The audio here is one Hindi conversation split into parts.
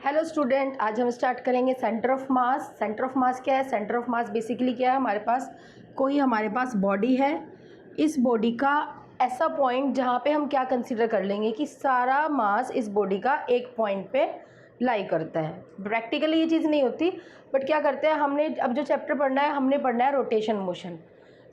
हेलो स्टूडेंट, आज हम स्टार्ट करेंगे centre of mass. Centre of मास क्या है? सेंटर ऑफ मास बेसिकली क्या है? हमारे पास बॉडी है। इस बॉडी का ऐसा पॉइंट जहाँ पे हम क्या कंसीडर कर लेंगे कि सारा मास इस बॉडी का एक पॉइंट पे लाई करता है। प्रैक्टिकली ये चीज़ नहीं होती, बट क्या करते हैं, हमने अब जो चैप्टर पढ़ना है, हमने पढ़ना है rotation motion,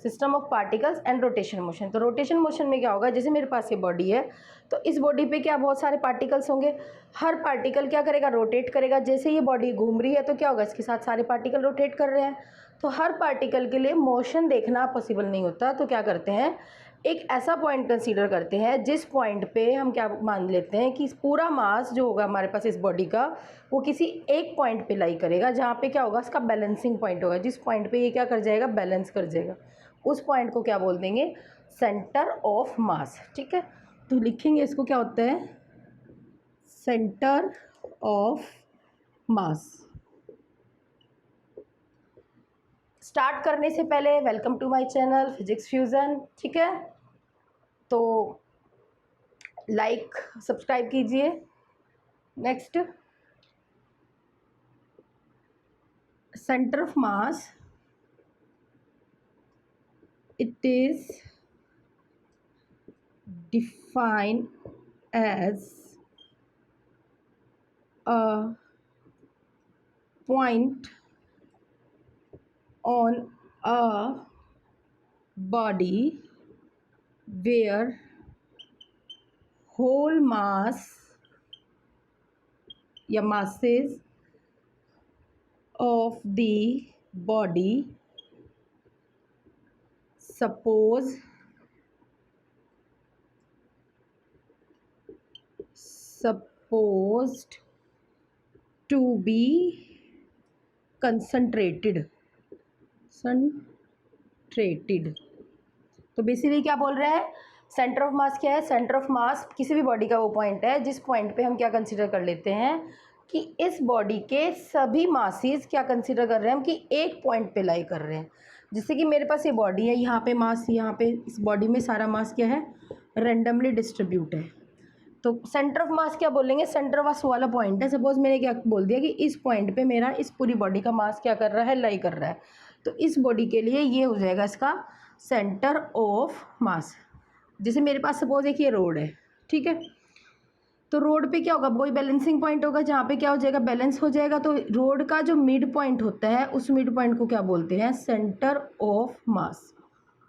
system of particles and rotation motion. तो रोटेशन मोशन में क्या होगा, जैसे मेरे पास ये बॉडी है, तो इस बॉडी पे क्या बहुत सारे पार्टिकल्स होंगे। हर पार्टिकल क्या करेगा? रोटेट करेगा। जैसे ये बॉडी घूम रही है तो क्या होगा, इसके साथ सारे पार्टिकल रोटेट कर रहे हैं। तो हर पार्टिकल के लिए मोशन देखना पॉसिबल नहीं होता, तो क्या करते हैं, एक ऐसा पॉइंट कंसीडर करते हैं जिस पॉइंट पे हम क्या मान लेते हैं कि पूरा मास जो होगा हमारे पास इस बॉडी का, वो किसी एक पॉइंट पे लाई करेगा, जहाँ पे क्या होगा, इसका बैलेंसिंग पॉइंट होगा। जिस पॉइंट पे ये क्या कर जाएगा, बैलेंस कर जाएगा, उस पॉइंट को क्या बोल देंगे, सेंटर ऑफ मास। ठीक है, तो लिखेंगे इसको, क्या होता है, सेंटर ऑफ मास। स्टार्ट करने से पहले welcome to my channel physics fusion. ठीक है, तो लाइक सब्सक्राइब कीजिए। Next, centre of mass, it is defined as a point on a body where whole mass या masses of the body supposed to be concentrated। तो बेसिकली क्या बोल रहे हैं, सेंटर ऑफ मास क्या है? सेंटर ऑफ मास किसी भी बॉडी का वो पॉइंट है जिस पॉइंट पे हम क्या कंसीडर कर लेते हैं कि इस बॉडी के सभी मासेस क्या कंसीडर कर रहे हैं हम कि एक पॉइंट पे लाई कर रहे हैं। जैसे कि मेरे पास ये बॉडी है, यहाँ पे मास, यहाँ पे इस बॉडी में सारा मास क्या है, रेंडमली डिस्ट्रीब्यूट है। तो सेंटर ऑफ मास क्या बोलेंगे, सेंटर ऑफ मास वाला पॉइंट है। सपोज मैंने क्या बोल दिया कि इस पॉइंट पे मेरा इस पूरी बॉडी का मास क्या कर रहा है, लाई कर रहा है, तो इस बॉडी के लिए ये हो जाएगा इसका सेंटर ऑफ मास। जैसे मेरे पास सपोज एक ये रोड है, ठीक है, तो रोड पे क्या होगा, कोई बैलेंसिंग पॉइंट होगा जहाँ पे क्या हो जाएगा, बैलेंस हो जाएगा। तो रोड का जो मिड पॉइंट होता है, उस मिड पॉइंट को क्या बोलते हैं, सेंटर ऑफ मास।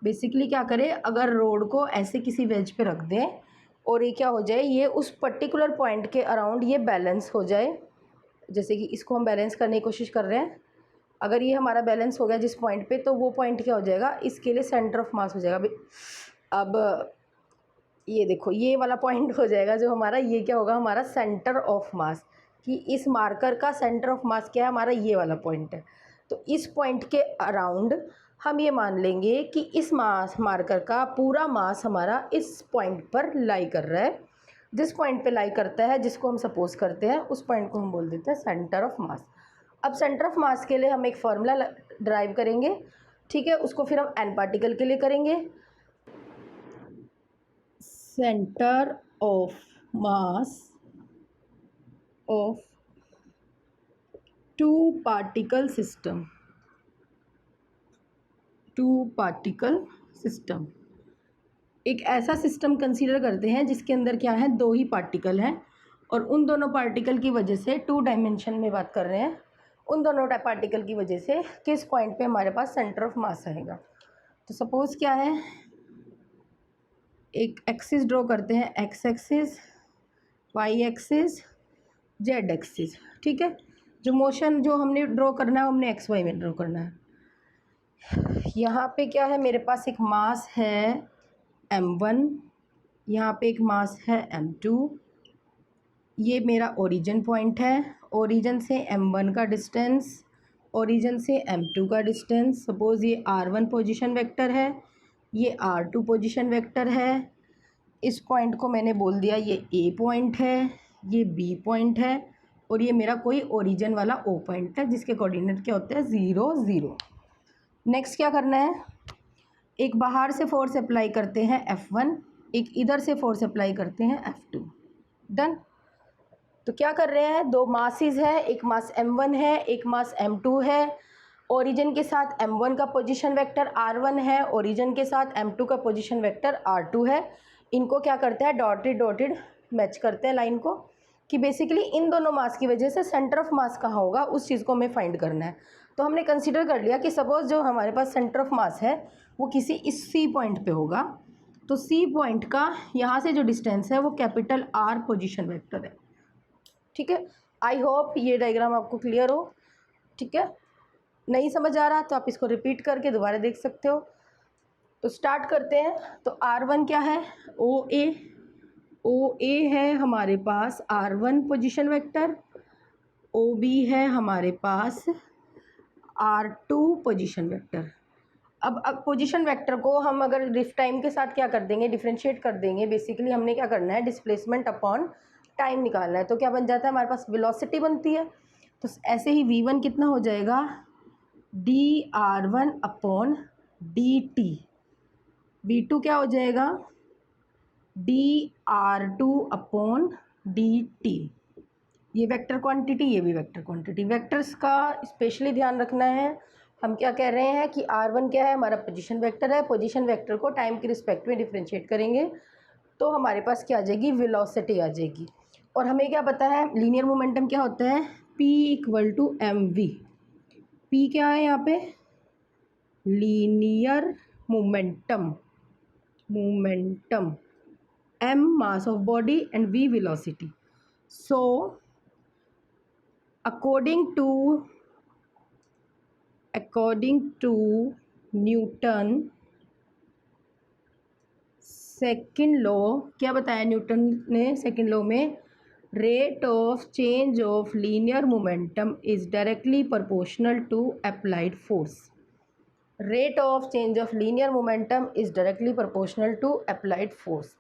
बेसिकली क्या करें, अगर रोड को ऐसे किसी वेज पे रख दें और ये क्या हो जाए, ये उस पर्टिकुलर पॉइंट के अराउंड ये बैलेंस हो जाए। जैसे कि इसको हम बैलेंस करने की कोशिश कर रहे हैं, अगर ये हमारा बैलेंस हो गया जिस पॉइंट पे, तो वो पॉइंट क्या हो जाएगा, इसके लिए सेंटर ऑफ मास हो जाएगा। अब ये देखो, ये वाला पॉइंट हो जाएगा जो हमारा, ये क्या होगा, हमारा सेंटर ऑफ मास, कि इस मार्कर का सेंटर ऑफ मास क्या है, हमारा ये वाला पॉइंट है। तो इस पॉइंट के अराउंड हम ये मान लेंगे कि इस मार्कर का पूरा मास हमारा इस पॉइंट पर लाई कर रहा है। जिस पॉइंट पे लाई करता है, जिसको हम सपोज करते हैं, उस पॉइंट को हम बोल देते हैं सेंटर ऑफ मास। अब सेंटर ऑफ मास के लिए हम एक फॉर्मूला ड्राइव करेंगे, ठीक है, उसको फिर हम एन पार्टिकल के लिए करेंगे। Centre of mass of two particle system, एक ऐसा सिस्टम कंसीडर करते हैं जिसके अंदर क्या है, दो ही पार्टिकल हैं, और उन दोनों पार्टिकल की वजह से, टू डायमेंशन में बात कर रहे हैं, उन दोनों पार्टिकल की वजह से किस पॉइंट पे हमारे पास सेंटर ऑफ मास आएगा। तो सपोज क्या है, एक एक्सिस ड्रॉ करते हैं, X axis, Y axis, Z axis. ठीक है, जो मोशन जो हमने ड्रॉ करना है, हमने एक्स वाई में ड्रॉ करना है। यहाँ पे क्या है, मेरे पास एक मास है m1, यहाँ पे एक मास है m2, ये मेरा ओरिजिन पॉइंट है। ओरिजिन से m1 का डिस्टेंस, ओरिजिन से m2 का डिस्टेंस, सपोज़ ये r1 पोजीशन वेक्टर है, ये r2 पोजीशन वेक्टर है। इस पॉइंट को मैंने बोल दिया ये a पॉइंट है, ये b पॉइंट है, और ये मेरा कोई ओरिजिन वाला o पॉइंट है जिसके कोऑर्डिनेट क्या होते हैं, 0 0। नेक्स्ट क्या करना है, एक बाहर से फोर्स अप्लाई करते हैं F1, एक इधर से फोर्स अप्लाई करते हैं F2। डन। तो क्या कर रहे हैं, दो मासेस है, एक मास m1 है, एक मास m2 है। ओरिजिन के साथ m1 का पोजीशन वेक्टर r1 है, ओरिजिन के साथ m2 का पोजीशन वेक्टर r2 है। इनको क्या करते हैं, डॉटेड डॉटेड मैच करते हैं लाइन को, कि बेसिकली इन दोनों मास की वजह से सेंटर ऑफ मास कहाँ होगा उस चीज़ को हमें फाइंड करना है। तो हमने कंसिडर कर लिया कि सपोज जो हमारे पास सेंटर ऑफ मास है वो किसी इस सी पॉइंट पे होगा, तो सी पॉइंट का यहाँ से जो डिस्टेंस है वो कैपिटल R पोजीशन वेक्टर है। ठीक है, आई होप ये डायग्राम आपको क्लियर हो। ठीक है, नहीं समझ आ रहा तो आप इसको रिपीट करके दोबारा देख सकते हो। तो स्टार्ट करते हैं। तो R1 क्या है, ओ ए है हमारे पास R1 पोजीशन वेक्टर, OB है हमारे पास R2 पोजीशन वेक्टर। अब पोजीशन वेक्टर को हम अगर डिफ टाइम के साथ क्या कर देंगे, डिफ्रेंशिएट कर देंगे। बेसिकली हमने क्या करना है, डिस्प्लेसमेंट अपॉन टाइम निकालना है। तो क्या बन जाता है, हमारे पास वेलोसिटी बनती है। तो ऐसे ही v1 कितना हो जाएगा, dr1 अपॉन dt। v2 क्या हो जाएगा, dr2 अपॉन dt। ये वेक्टर क्वांटिटी, ये भी वेक्टर क्वांटिटी। वेक्टर्स का स्पेशली ध्यान रखना है। हम क्या कह रहे हैं कि r1 क्या है, हमारा पोजीशन वेक्टर है। पोजीशन वेक्टर को टाइम के रिस्पेक्ट में डिफ्रेंशिएट करेंगे तो हमारे पास क्या आ जाएगी, वेलोसिटी आ जाएगी। और हमें क्या पता है, लीनियर मोमेंटम क्या होता है, p equal to mv। p क्या है यहाँ पे, linear momentum, m mass of body and v velocity. So according to Newton second law, क्या बताया न्यूटन ने सेकेंड लॉ में, rate of change of linear momentum is directly proportional to applied force. Rate of change of linear momentum is directly proportional to applied force.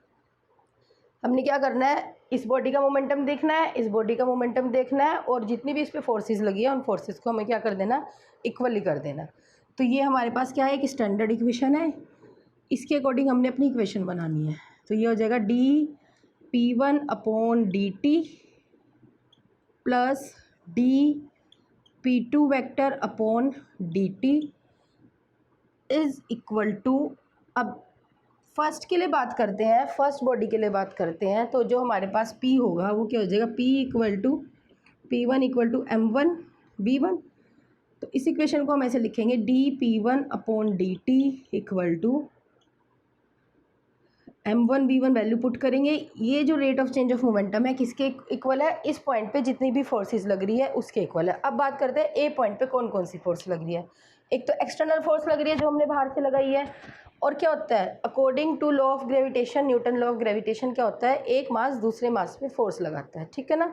हमने क्या करना है, इस बॉडी का मोमेंटम देखना है, इस बॉडी का मोमेंटम देखना है, और जितनी भी इस पर फोर्सेस लगी है उन फोर्सेस को हमें क्या कर देना, इक्वली कर देना। तो ये हमारे पास क्या है, एक स्टैंडर्ड इक्वेशन है। इसके अकॉर्डिंग हमने अपनी इक्वेशन बनानी है। तो ये हो जाएगा dp1 upon dt plus dp2 vector upon dt is equal to, अब फर्स्ट के लिए बात करते हैं, फर्स्ट बॉडी के लिए बात करते हैं। तो जो हमारे पास p होगा वो क्या हो जाएगा, p equal to p1 equal to m1 b1। तो इस इक्वेशन को हम ऐसे लिखेंगे, dp1 upon dt equal to m1 b1 value put करेंगे। ये जो rate of change of momentum है किसके इक्वल है, इस पॉइंट पे जितनी भी फोर्सेस लग रही है उसके इक्वल है। अब बात करते हैं ए पॉइंट पे कौन कौन सी फोर्स लग रही है। एक तो एक्सटर्नल फोर्स लग रही है जो हमने बाहर से लगाई है। और क्या होता है, according to law of gravitation, Newton law of gravitation क्या होता है, एक मास दूसरे मास में फोर्स लगाता है। ठीक है ना,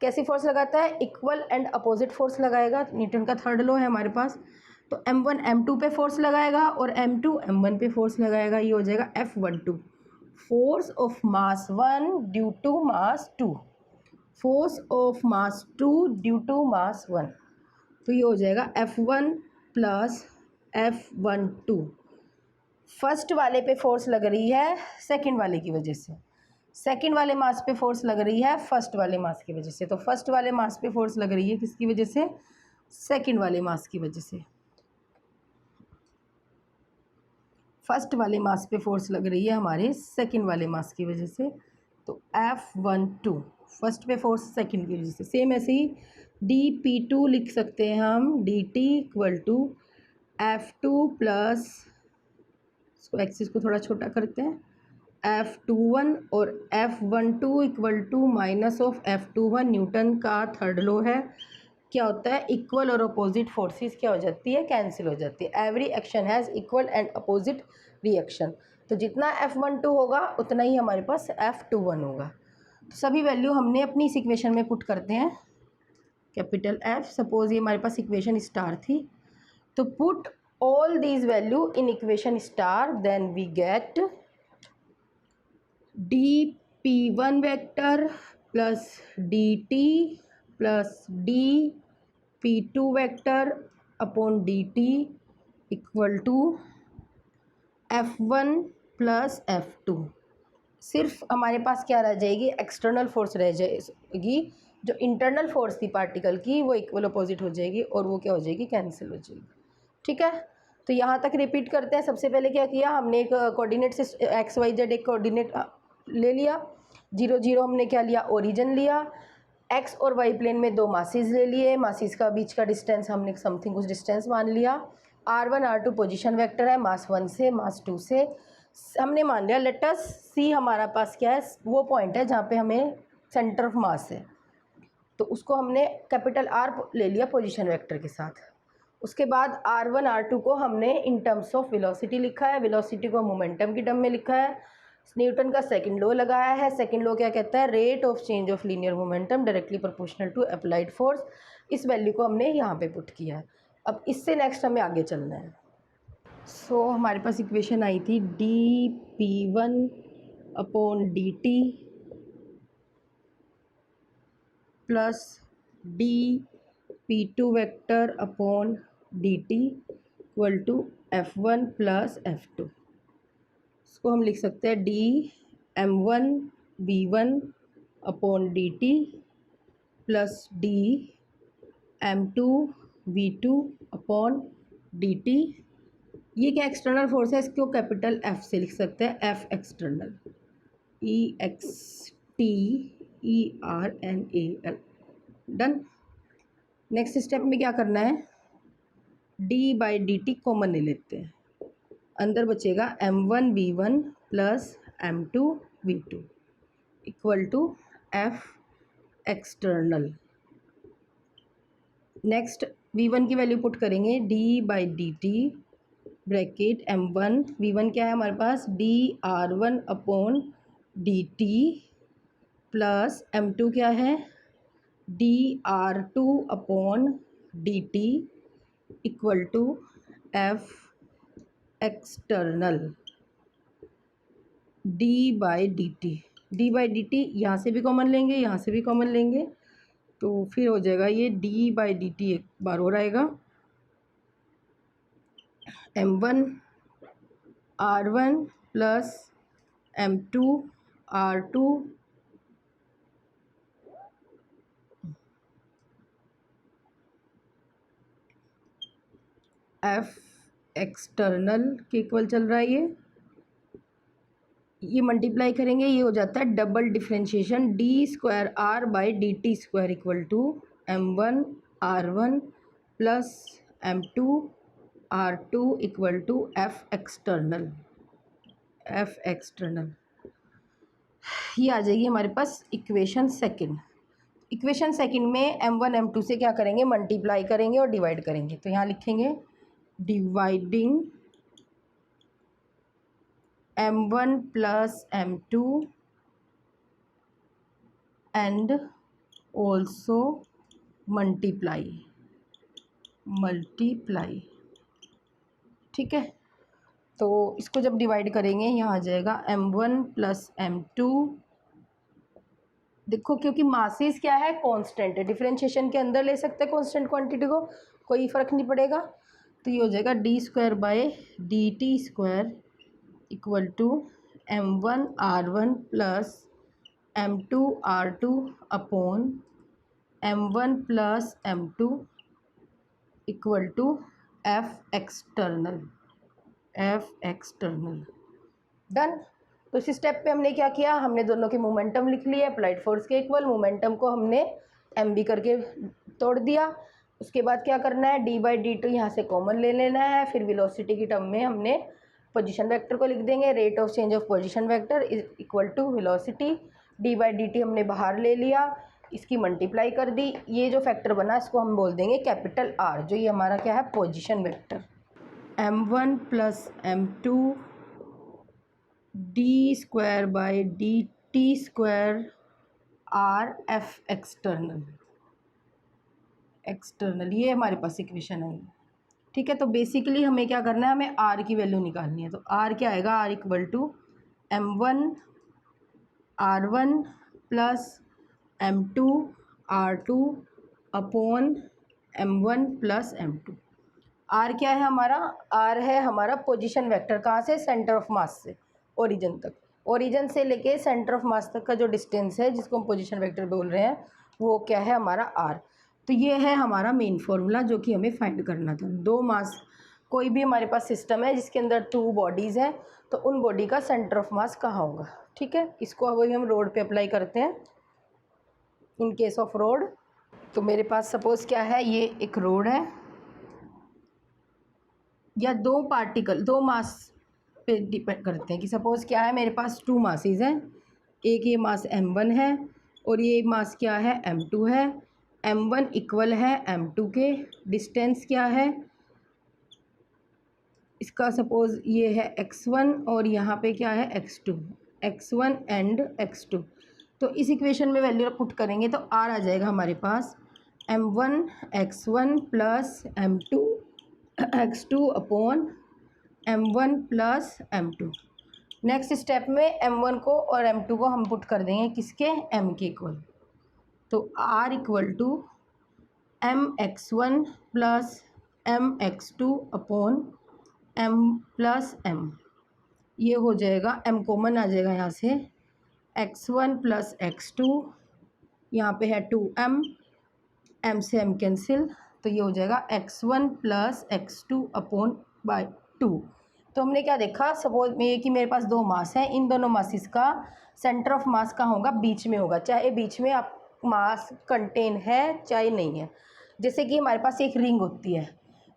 कैसी फोर्स लगाता है, इक्वल एंड अपोजिट फोर्स लगाएगा। न्यूटन का थर्ड लॉ है हमारे पास। तो m1 m2 पे फोर्स लगाएगा और m2 m1 पे फोर्स लगाएगा। ये हो जाएगा F12, force of mass 1 due to mass 2, force of mass 2 due to mass 1। तो ये हो जाएगा F1 प्लस F12। फर्स्ट वाले पे फोर्स लग रही है सेकंड वाले की वजह से, सेकंड वाले मास पे फोर्स लग रही है फर्स्ट वाले मास की वजह से। तो फर्स्ट वाले मास पे फोर्स लग रही है किसकी वजह से, सेकंड वाले मास की वजह से। फर्स्ट वाले मास पे फोर्स लग रही है हमारे सेकंड वाले मास की वजह से। तो F12 फर्स्ट पे फोर्स सेकंड की वजह से। सेम ऐसे ही dp2 लिख सकते हैं हम, dt equal to F2 plus, इसको एक्सिस को थोड़ा छोटा करते हैं, F21 और F12 equal to minus of F21। Newton का थर्ड लॉ है, क्या होता है, इक्वल और अपोजिट फोर्सेस क्या हो जाती है, कैंसिल हो जाती है। Every action has equal and opposite reaction. तो जितना F12 होगा उतना ही हमारे पास F21 होगा। तो सभी वैल्यू हमने अपनी इस इक्वेशन में पुट करते हैं, कैपिटल F। सपोज ये हमारे पास इक्वेशन स्टार थी, तो put all these value in equation star, then we get dp1 vector plus dt plus dp2 vector upon dt equal to F1 plus F2। सिर्फ हमारे पास क्या रह जाएगी, एक्सटर्नल फोर्स रह जाएगी, जो इंटरनल फोर्स थी पार्टिकल की वो इक्वल अपोजिट हो जाएगी और वो क्या हो जाएगी, कैंसिल हो जाएगी। ठीक है, तो यहाँ तक रिपीट करते हैं। सबसे पहले क्या किया हमने, एक कोऑर्डिनेट से एक्स वाई जेड एक कोऑर्डिनेट ले लिया, 0 0 हमने क्या लिया, ओरिजिन लिया। एक्स और वाई प्लेन में 2 मासीज ले लिए, मासीज का बीच का डिस्टेंस हमने समथिंग कुछ डिस्टेंस मान लिया। r1 r2 पोजीशन वेक्टर है, मास 1 से मास 2 से हमने मान लिया। लेट अस सी हमारा पास क्या है, वो पॉइंट है जहाँ पे हमें सेंटर ऑफ मास है, तो उसको हमने कैपिटल R ले लिया पोजीशन वेक्टर के साथ। उसके बाद r1 r2 को हमने इन टर्म्स ऑफ वेलोसिटी लिखा है, वेलोसिटी को मोमेंटम की टर्म में लिखा है। न्यूटन का सेकंड लॉ लगाया है। सेकंड लॉ क्या कहता है, rate of change of linear momentum directly proportional to applied force. इस वैल्यू को हमने यहाँ पे पुट किया है। अब इससे नेक्स्ट हमें आगे चलना है। सो हमारे पास इक्वेशन आई थी dp1/dt plus dp2 vector upon dt equal to f1 plus f2। इसको हम लिख सकते हैं dm1v1/dt प्लस dm2v2/dt। ये क्या एक्सटर्नल फोर्स है, इसको कैपिटल F से लिख सकते हैं, F external, EXTERNAL। Done. Next step में क्या करना है, d/dt कॉमन ले लेते हैं, अंदर बचेगा m1v1 plus m2v2 equal to F external. Next v1 की वैल्यू पुट करेंगे, d/dt ब्रैकेट m1, v1 क्या है हमारे पास, dr1/dt प्लस m2 क्या है, dr2/dt equal to F external. d/dt यहाँ से भी कॉमन लेंगे, यहाँ से भी कॉमन लेंगे, तो फिर हो जाएगा ये d/dt एक बार और आएगा, m1 r1 plus m2 r2 F external के इक्वल चल रहा है। ये मल्टीप्लाई करेंगे, ये हो जाता है double differentiation, d²r/dt² equal to m1 r1 plus m2 r2 equal to F external. ये आ जाएगी हमारे पास इक्वेशन सेकंड। इक्वेशन सेकंड में m1 m2 से क्या करेंगे, मल्टीप्लाई करेंगे और डिवाइड करेंगे। तो यहाँ लिखेंगे dividing m1 plus m2 and also multiply. ठीक है, तो इसको जब डिवाइड करेंगे यहाँ आ जाएगा m1 प्लस m2। देखो क्योंकि मासेस क्या है, कांस्टेंट है, डिफरेंशिएशन के अंदर ले सकते हैं कांस्टेंट क्वांटिटी को, कोई फ़र्क नहीं पड़ेगा। तो ये हो जाएगा d²/dt² equal to m1 r1 plus m2 r2 upon m1 plus m2 equal to F external. Done. तो इस स्टेप पे हमने क्या किया, हमने दोनों के मोमेंटम लिख लिए अप्लाइड फोर्स के इक्वल, मोमेंटम को हमने mv करके तोड़ दिया। उसके बाद क्या करना है, d/dt यहाँ से कॉमन ले लेना है, फिर वेलोसिटी की टर्म में हमने पोजीशन वेक्टर को लिख देंगे, rate of change of position vector equal to velocity. d/dt हमने बाहर ले लिया, इसकी मल्टीप्लाई कर दी, ये जो फैक्टर बना इसको हम बोल देंगे कैपिटल R, जो ये हमारा क्या है, position vector. m1 plus m2 d²/dt² R F external, ये हमारे पास इक्वेशन है। ठीक है, तो बेसिकली हमें क्या करना है, हमें R की वैल्यू निकालनी है। तो R क्या आएगा, R equal to m1 r1 plus m2 r2 upon m1 plus m2। R क्या है हमारा, R है हमारा पोजीशन वेक्टर, कहाँ से, सेंटर ऑफ मास से ओरिजिन तक, ओरिजिन से लेके सेंटर ऑफ मास तक का जो डिस्टेंस है जिसको हम पोजीशन वेक्टर बोल रहे हैं वो क्या है हमारा आर। तो ये है हमारा मेन फॉर्मूला जो कि हमें फाइंड करना था। दो मास, कोई भी हमारे पास सिस्टम है जिसके अंदर टू बॉडीज़ हैं, तो उन बॉडी का सेंटर ऑफ मास कहाँ होगा। ठीक है, इसको अभी हम रोड पे अप्लाई करते हैं। इन केस ऑफ रोड, तो मेरे पास सपोज क्या है, ये एक रोड है या दो पार्टिकल, दो मास पे डिपेंड करते हैं कि सपोज क्या है, मेरे पास टू मासेस हैं। एक ये मास m1 है और ये मास क्या है, m2 है। m1 इक्वल है m2 के। डिस्टेंस क्या है इसका, सपोज ये है x1 और यहाँ पे क्या है x2, x1 एंड x2। तो इस इक्वेशन में वैल्यू पुट करेंगे तो r आ जाएगा हमारे पास m1 x1 plus m2 x2 upon m1 plus m2। Next step में m1 को और m2 को हम पुट कर देंगे किसके, m के इक्वल। तो r equal to mx1 plus mx2 upon m plus m। ये हो जाएगा, m कॉमन आ जाएगा यहाँ से, x1 प्लस x2, यहाँ पे है 2m, m से m कैंसिल, तो ये हो जाएगा x1 plus x2 upon bye 2। तो हमने क्या देखा, सपोज में ये कि मेरे पास दो मास हैं, इन दोनों मासिस का सेंटर ऑफ मास कहाँ होगा, बीच में होगा, चाहे बीच में आप मास कंटेन है चाहे नहीं है। जैसे कि हमारे पास एक रिंग होती है,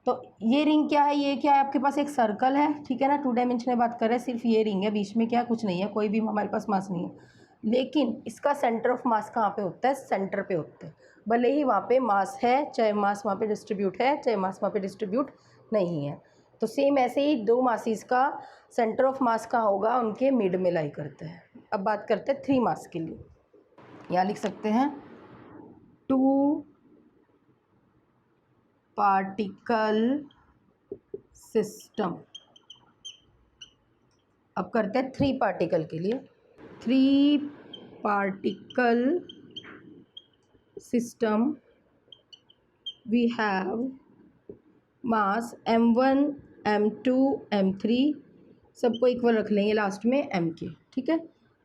तो ये रिंग क्या है, ये क्या है आपके पास एक सर्कल है, ठीक है ना, 2 डायमेंशनल बात कर रहे हैं, सिर्फ ये रिंग है, बीच में क्या कुछ नहीं है, कोई भी हमारे पास मास नहीं है। लेकिन इसका सेंटर ऑफ मास कहाँ पे होता है, सेंटर पे होता है। भले ही वहाँ पे मास है, चाहे मास वहाँ पे डिस्ट्रीब्यूट है, चाहे मास वहाँ पे डिस्ट्रीब्यूट नहीं है। तो सेम ऐसे ही दो मासिस का सेंटर ऑफ मास कहाँ होगा, उनके मिड में लाई करता है। अब बात करते हैं 3 मास के लिए। यहाँ लिख सकते हैं 2 पार्टिकल सिस्टम। अब करते हैं 3 पार्टिकल के लिए। 3 particle system we have mass m1 m2 m3, सबको इक्वल रख लेंगे लास्ट में m के, ठीक है,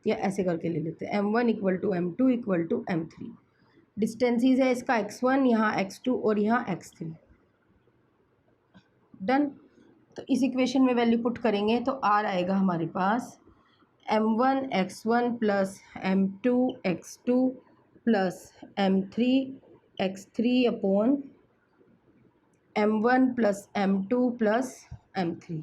या ऐसे करके ले लेते हैं m1 equal to m2 equal to m3। Distances है इसका x1, यहाँ x2 और यहाँ x3। डन। तो इस इक्वेशन में वैल्यू पुट करेंगे तो r आएगा हमारे पास m1 x1 plus m2 x2 plus m3 x3 upon m1 plus m2 plus m3।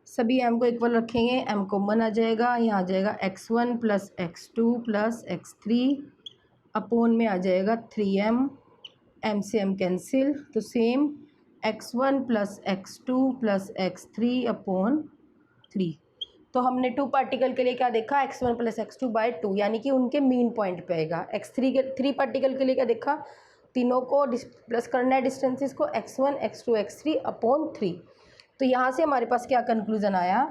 सभी m को इक्वल रखेंगे, m कॉमन आ जाएगा, यहाँ आ जाएगा x1 plus x2 plus x3 upon में आ जाएगा 3m, m से m कैंसिल, तो same x1 plus x2 plus x3 upon 3। तो हमने 2 पार्टिकल के लिए क्या देखा, x1 प्लस x2 बाय 2, यानी कि उनके मीन पॉइंट पे आएगा। x3 के 3 पार्टिकल के लिए क्या देखा, तीनों को प्लस करना है डिस्टेंसेस को, x1 x2 x3 अपॉन 3। तो यहाँ से हमारे पास क्या कंक्लूज़न आया,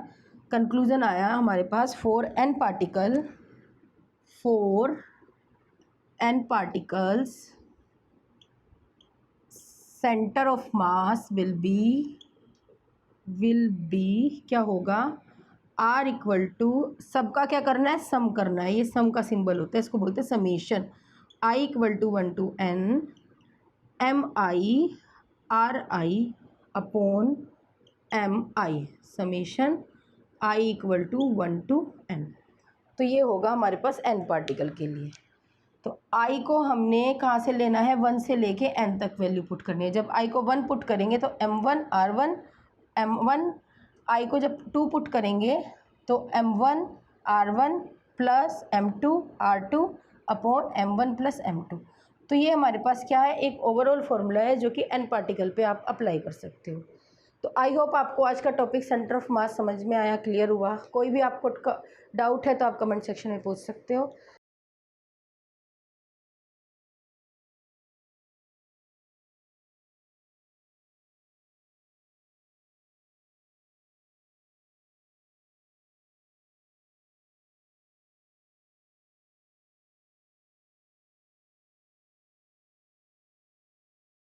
कंक्लूज़न आया हमारे पास 4n particles centre of mass will be क्या होगा, r इक्वल टू, सबका क्या करना है, सम करना है, ये सम का सिंबल होता है, इसको बोलते हैं summation. i equal to 1 to n mi ri upon mi, summation i equal to 1 to n। तो ये होगा हमारे पास n पार्टिकल के लिए। तो i को हमने कहाँ से लेना है, 1 से लेके n तक वैल्यू पुट करनी है। जब i को 1 पुट करेंगे तो m1 r1, m1 i को जब 2 पुट करेंगे तो m1 r1 plus m2 r2 upon m1 plus m2। तो ये हमारे पास क्या है, एक ओवरऑल फार्मूला है जो कि n पार्टिकल पे आप अप्लाई कर सकते हो। तो आई होप आपको आज का टॉपिक सेंटर ऑफ मास समझ में आया, क्लियर हुआ। कोई भी आपको डाउट है तो आप कमेंट सेक्शन में पूछ सकते हो।